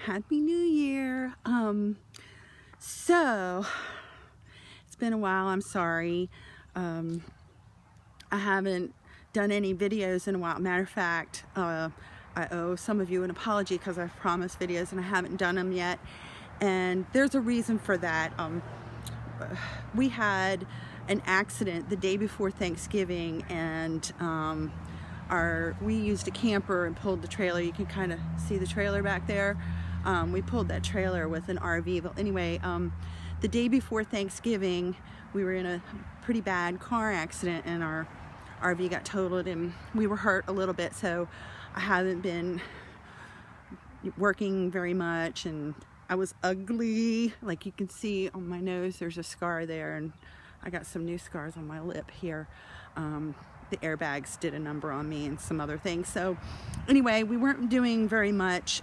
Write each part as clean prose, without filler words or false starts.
Happy New Year. So it's been a while. I'm sorry. I haven't done any videos in a while. Matter of fact, I owe some of you an apology because I've promised videos and I haven't done them yet. And there's a reason for that. We had an accident the day before Thanksgiving, and we used a camper and pulled the trailer. You can kind of see the trailer back there. We pulled that trailer with an RV. But anyway, the day before Thanksgiving, we were in a pretty bad car accident and our RV got totaled and we were hurt a little bit. So I haven't been working very much, and I was ugly. Like you can see on my nose, there's a scar there, and I got some new scars on my lip here. The airbags did a number on me and some other things. So anyway, we weren't doing very much,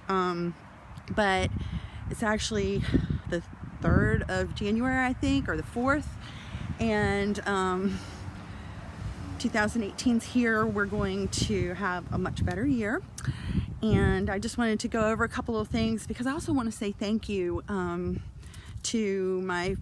but it's actually the 3rd of January, I think, or the 4th, and 2018's here. We're going to have a much better year, and I just wanted to go over a couple of things because I also want to say thank you to my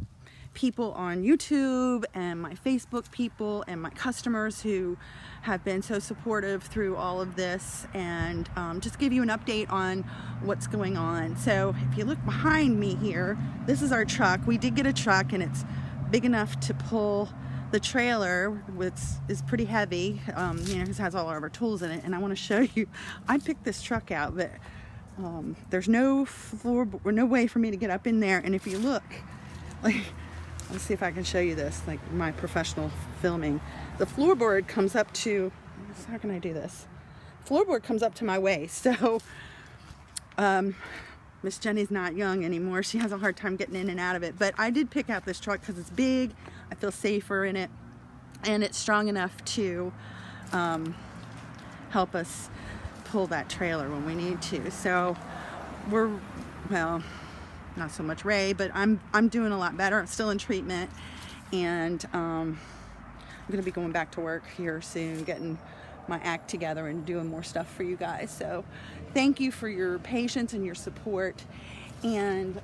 people on YouTube and my Facebook people and my customers who have been so supportive through all of this, and just give you an update on what's going on. So if you look behind me here, this is our truck. We did get a truck, and it's big enough to pull the trailer, which is pretty heavy, because it has all of our tools in it. And I want to show you, I picked this truck out, but there's no floor, or no way for me to get up in there. And if you look, like, let's see if I can show you this, like my professional filming. The floorboard comes up to, how can I do this? Floorboard comes up to my waist. So Miss Jenny's not young anymore. She has a hard time getting in and out of it. But I did pick out this truck because it's big. I feel safer in it. And it's strong enough to help us pull that trailer when we need to. So we're, well, not so much Ray, but I'm doing a lot better. I'm still in treatment, and I'm going to be going back to work here soon, getting my act together and doing more stuff for you guys. So thank you for your patience and your support, and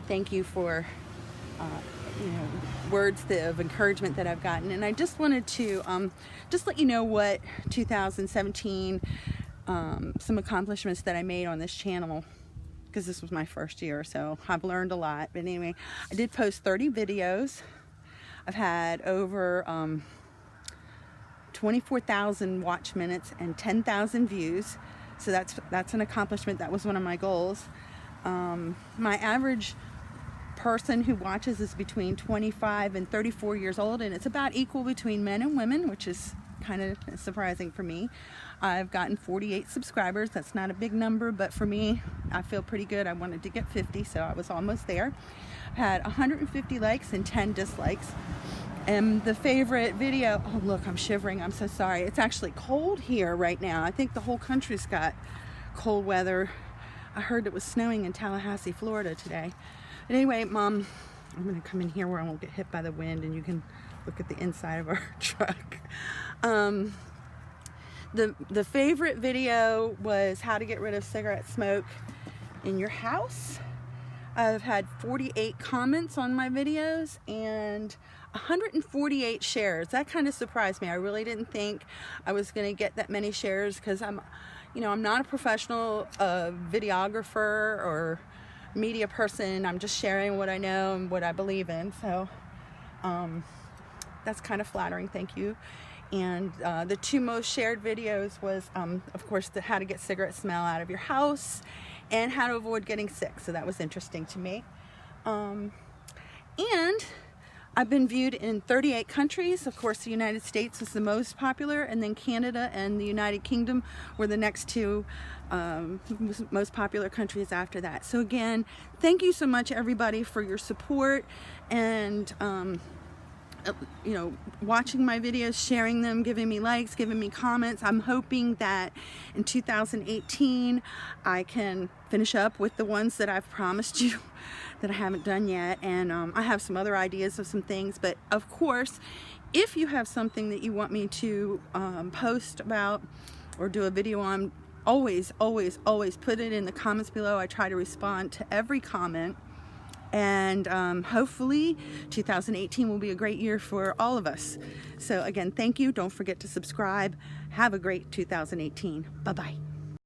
thank you for words of encouragement that I've gotten. And I just wanted to just let you know what 2017, some accomplishments that I made on this channel, because this was my first year, so I've learned a lot. But anyway, I did post 30 videos. I've had over 24,000 watch minutes and 10,000 views. So that's an accomplishment. That was one of my goals. My average person who watches is between 25 and 34 years old, and it's about equal between men and women, which is kind of surprising for me. I've gotten 48 subscribers. That's not a big number, but for me, I feel pretty good. I wanted to get 50, so I was almost there. I had 150 likes and 10 dislikes. And the favorite video, oh look, I'm shivering, I'm so sorry. It's actually cold here right now. I think the whole country's got cold weather. I heard it was snowing in Tallahassee, Florida today. But anyway, Mom, I'm gonna come in here where I won't get hit by the wind and you can look at the inside of our truck. The favorite video was how to get rid of cigarette smoke in your house. I've had 48 comments on my videos and 148 shares. That kind of surprised me. I really didn't think I was going to get that many shares because I'm not a professional videographer or media person. I'm just sharing what I know and what I believe in. So that's kind of flattering. Thank you. And the 2 most shared videos was, of course, how to get cigarette smell out of your house and how to avoid getting sick. So that was interesting to me. And I've been viewed in 38 countries. Of course, the United States is the most popular, and then Canada and the United Kingdom were the next 2 most popular countries after that. So again, thank you so much, everybody, for your support and watching my videos, sharing them, giving me likes, giving me comments. I'm hoping that in 2018 I can finish up with the ones that I've promised you that I haven't done yet, and I have some other ideas of some things. But of course, if you have something that you want me to post about or do a video on, always put it in the comments below. I try to respond to every comment. And hopefully 2018 will be a great year for all of us. So again, thank you. Don't forget to subscribe. Have a great 2018. Bye-bye.